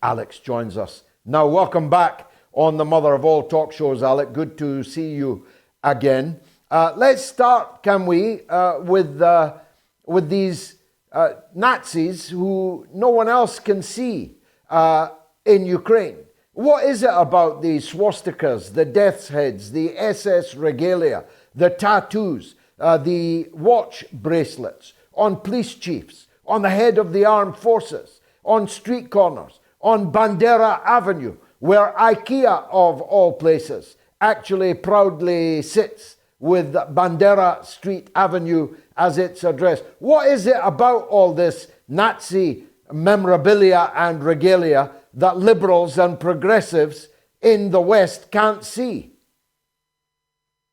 Alex joins us now. Welcome back on the mother of all talk shows, Alex. Good to see you again. Let's start, can we, with these Nazis who no one else can see in Ukraine. What is it about the swastikas, the death's heads, the SS regalia, the tattoos, the watch bracelets on police chiefs, on the head of the armed forces, on street corners, on Bandera Avenue, where IKEA, of all places, actually proudly sits with Bandera Street Avenue as its address? What is it about all this Nazi memorabilia and regalia that liberals and progressives in the West can't see?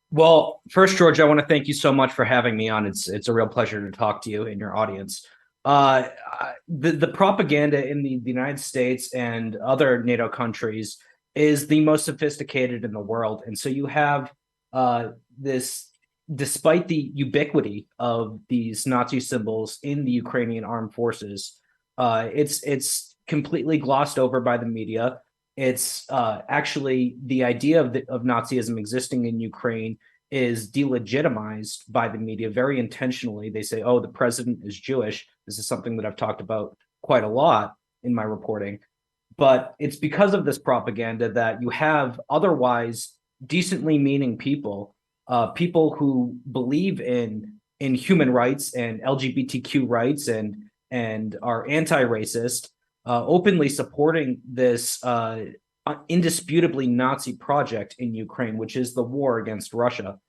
Well, first, George, I want to thank you so much for having me on. It's a real pleasure to talk to you and your audience. The propaganda in the United States and other NATO countries is the most sophisticated in the world. And so you have this, despite the ubiquity of these Nazi symbols in the Ukrainian armed forces, it's completely glossed over by the media. It's actually the idea of Nazism existing in Ukraine is delegitimized by the media very intentionally. They say, oh, the president is Jewish. This is something that I've talked about quite a lot in my reporting. But it's because of this propaganda that you have otherwise decently meaning people, people who believe in human rights and LGBTQ rights and are anti-racist, openly supporting this indisputably Nazi project in Ukraine, which is the war against Russia.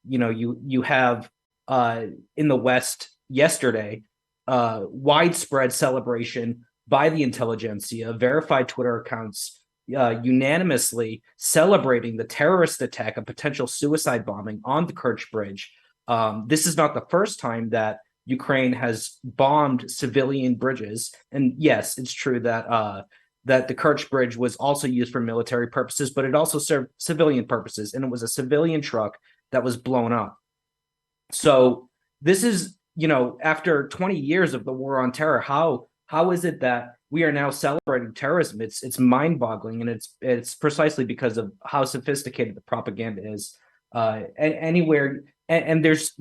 You have in the West yesterday widespread celebration by the intelligentsia, verified Twitter accounts unanimously celebrating the terrorist attack, a potential suicide bombing on the Kerch Bridge. This is not the first time that Ukraine has bombed civilian bridges. And yes, it's true that that the Kerch Bridge was also used for military purposes, but it also served civilian purposes, and it was a civilian truck that was blown up. So this is, after 20 years of the war on terror, how is it that we are now celebrating terrorism? It's mind-boggling, and it's precisely because of how sophisticated the propaganda is. And there's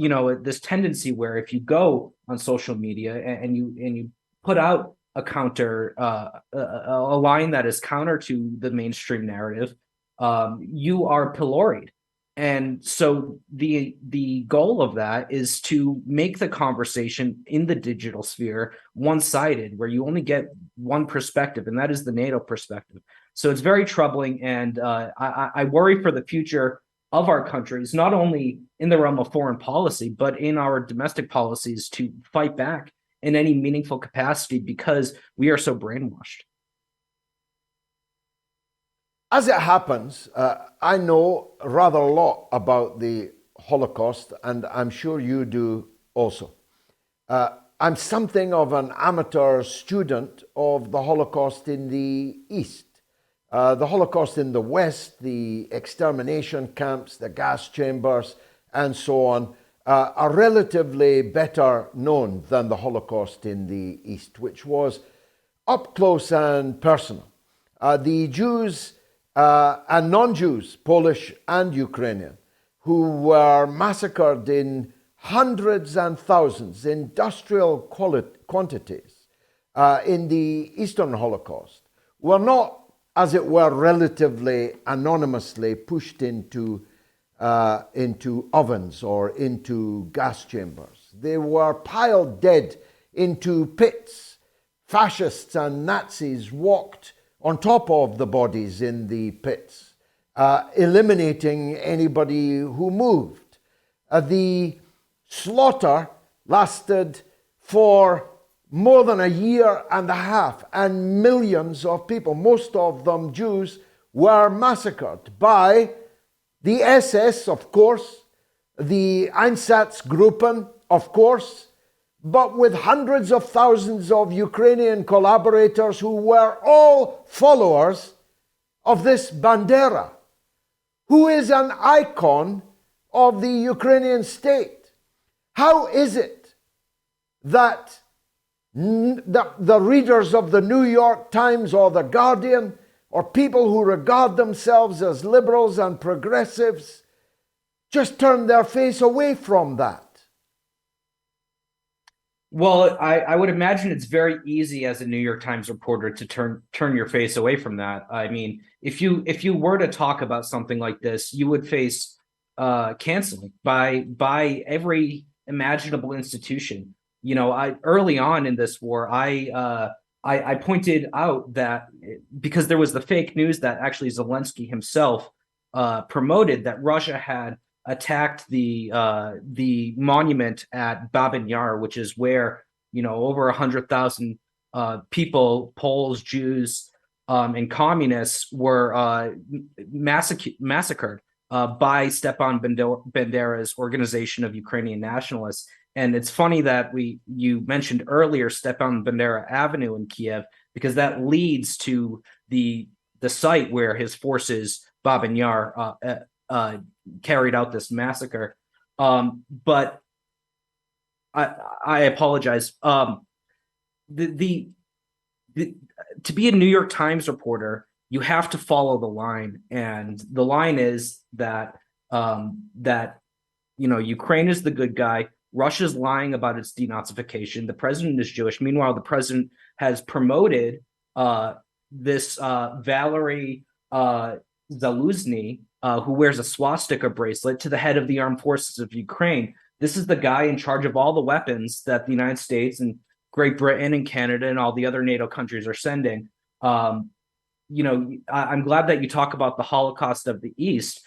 this tendency where if you go on social media and you put out a counter a line that is counter to the mainstream narrative, you are pilloried. And so the goal of that is to make the conversation in the digital sphere one-sided, where you only get one perspective, and that is the NATO perspective. So it's very troubling, and I worry for the future of our countries, not only in the realm of foreign policy, but in our domestic policies to fight back in any meaningful capacity, because we are so brainwashed. As it happens, I know rather a lot about the Holocaust, and I'm sure you do also. I'm something of an amateur student of the Holocaust in the East. The Holocaust in the West, the extermination camps, the gas chambers, and so on, are relatively better known than the Holocaust in the East, which was up close and personal. The Jews and non-Jews, Polish and Ukrainian, who were massacred in hundreds and thousands, industrial quantities, in the Eastern Holocaust, were not, as it were, relatively anonymously pushed into ovens or into gas chambers. They were piled dead into pits. Fascists and Nazis walked on top of the bodies in the pits, eliminating anybody who moved. The slaughter lasted for more than a year and a half, and millions of people, most of them Jews, were massacred by the SS, of course, the Einsatzgruppen, of course, but with hundreds of thousands of Ukrainian collaborators who were all followers of this Bandera, who is an icon of the Ukrainian state. How is it that The readers of the New York Times or the Guardian, or people who regard themselves as liberals and progressives, just turn their face away from that. Well, I would imagine it's very easy as a New York Times reporter to turn your face away from that. I mean, if you were to talk about something like this, you would face canceling by every imaginable institution. You know, I early on in this war, I pointed out that because there was the fake news that actually Zelensky himself promoted, that Russia had attacked the monument at Babin Yar, which is where, you know, over 100,000 people, Poles, Jews, and communists were massacred by Stepan Bandera's Organization of Ukrainian Nationalists. And it's funny that you mentioned earlier Stepan Bandera Avenue in Kiev, because that leads to the site where his forces, Babin Yar, carried out this massacre. But I apologize. The to be a New York Times reporter, you have to follow the line, and the line is that you know, Ukraine is the good guy. Russia's lying about its denazification. The president is Jewish. Meanwhile, the president has promoted this Valery Zaluzny, who wears a swastika bracelet, to the head of the armed forces of Ukraine. This is the guy in charge of all the weapons that the United States and Great Britain and Canada and all the other NATO countries are sending. You know, I'm glad that you talk about the Holocaust of the East.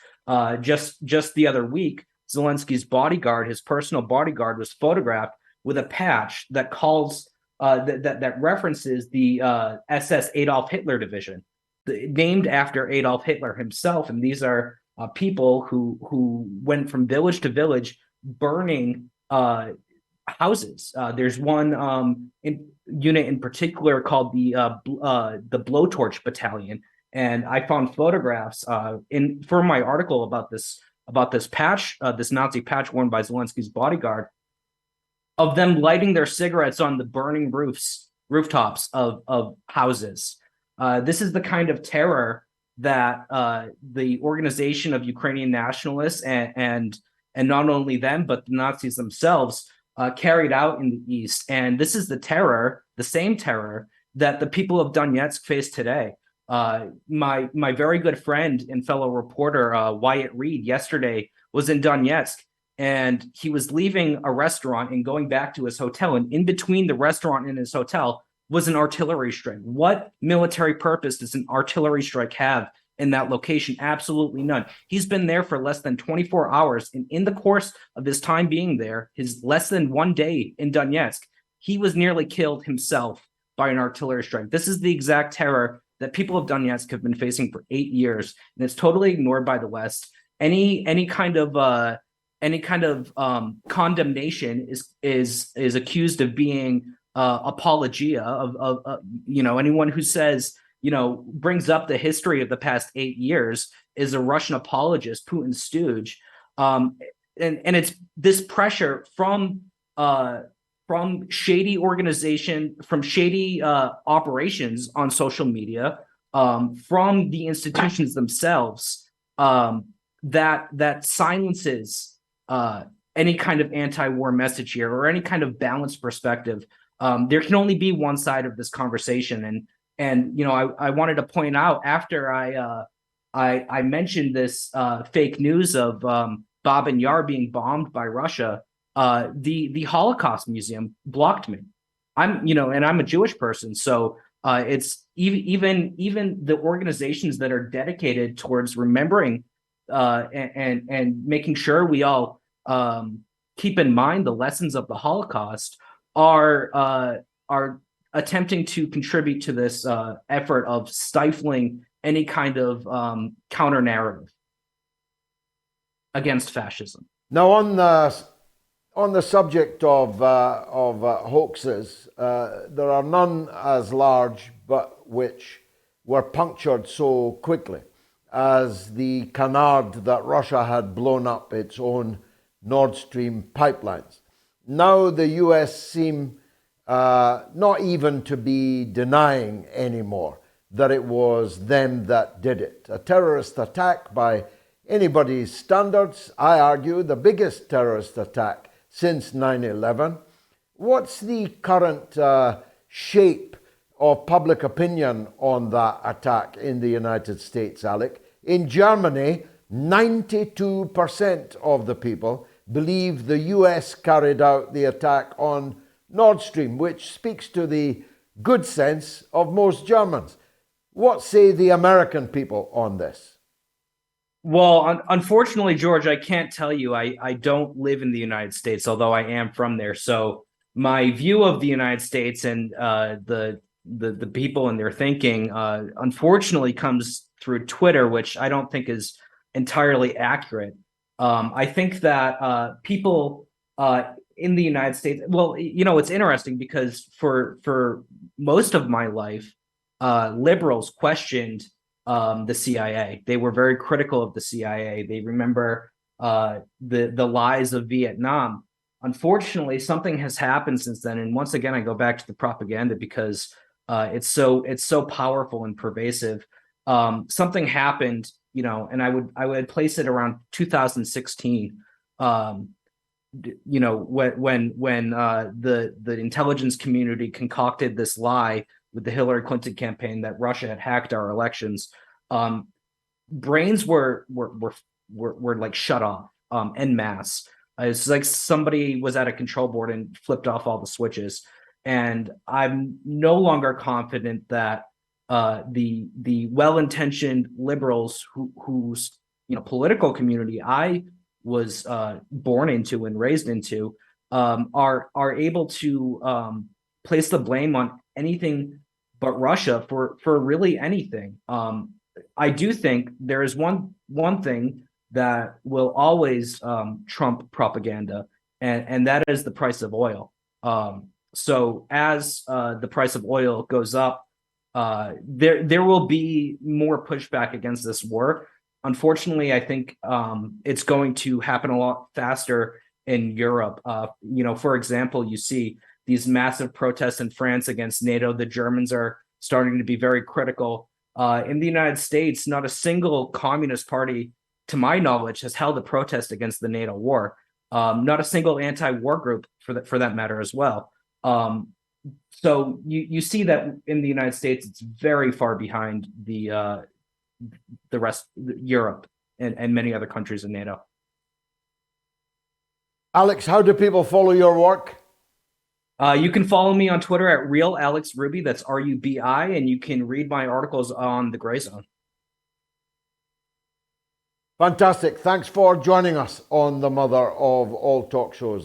Just the other week, Zelensky's bodyguard, his personal bodyguard, was photographed with a patch that calls that references the SS Adolf Hitler Division, named after Adolf Hitler himself. And these are people who went from village to village burning houses. There's one unit in particular called the Blowtorch Battalion, and I found photographs for my article about this patch, this Nazi patch worn by Zelensky's bodyguard, of them lighting their cigarettes on the burning rooftops of houses. This is the kind of terror that the Organization of Ukrainian Nationalists and not only them, but the Nazis themselves carried out in the East. And this is the same terror that the people of Donetsk face today. My very good friend and fellow reporter, Wyatt Reed, yesterday was in Donetsk, and he was leaving a restaurant and going back to his hotel. And in between the restaurant and his hotel was an artillery strike. What military purpose does an artillery strike have in that location? Absolutely none. He's been there for less than 24 hours. And in the course of his time being there, his less than 1 day in Donetsk, he was nearly killed himself by an artillery strike. This is the exact terror that people of Donetsk have been facing for 8 years, and it's totally ignored by the West. Any kind of condemnation is accused of being apologia of you know, anyone who says, you know, brings up the history of the past 8 years is a Russian apologist, Putin's stooge. And it's this pressure from shady organization, from shady operations on social media, from the institutions themselves, that silences any kind of anti-war message here, or any kind of balanced perspective. There can only be one side of this conversation, and you know, I wanted to point out, after I mentioned this fake news of Babin Yar being bombed by Russia, the Holocaust Museum blocked me. I'm a Jewish person, so it's even the organizations that are dedicated towards remembering and making sure we all keep in mind the lessons of the Holocaust are attempting to contribute to this effort of stifling any kind of counter narrative against fascism. Now, on the subject of hoaxes, there are none as large, but which were punctured so quickly as the canard that Russia had blown up its own Nord Stream pipelines. Now the US seem not even to be denying anymore that it was them that did it. A terrorist attack by anybody's standards, I argue, the biggest terrorist attack since 9/11. What's the current shape of public opinion on that attack in the United States, Alec? In Germany, 92% of the people believe the US carried out the attack on Nord Stream, which speaks to the good sense of most Germans. What say the American people on this? Well, unfortunately, George, I can't tell you. I don't live in the United States, although I am from there. So my view of the United States and the people and their thinking, unfortunately, comes through Twitter, which I don't think is entirely accurate. I think that people in the United States, well, it's interesting because for most of my life, liberals questioned the CIA. They were very critical of the CIA. They remember the lies of Vietnam. Unfortunately, something has happened since then, and once again, I go back to the propaganda because it's so powerful and pervasive. Something happened, and I would place it around 2016. When the intelligence community concocted this lie with the Hillary Clinton campaign that Russia had hacked our elections, brains were like shut off en masse. It's like somebody was at a control board and flipped off all the switches. And I'm no longer confident that the well-intentioned liberals whose political community I was born into and raised into are able to place the blame on anything but Russia for really anything. I do think there is one thing that will always trump propaganda, and that is the price of oil. So as the price of oil goes up, there will be more pushback against this war. Unfortunately, I think it's going to happen a lot faster in Europe. For example, you see these massive protests in France against NATO. The Germans are starting to be very critical. In the United States, not a single communist party, to my knowledge, has held a protest against the NATO war. Not a single anti-war group, for that matter, as well. So you see that in the United States, it's very far behind the rest, Europe, and many other countries in NATO. Alex, how do people follow your work? You can follow me on Twitter at RealAlexRuby, that's RUBI, and you can read my articles on the Gray Zone. Fantastic. Thanks for joining us on the mother of all talk shows.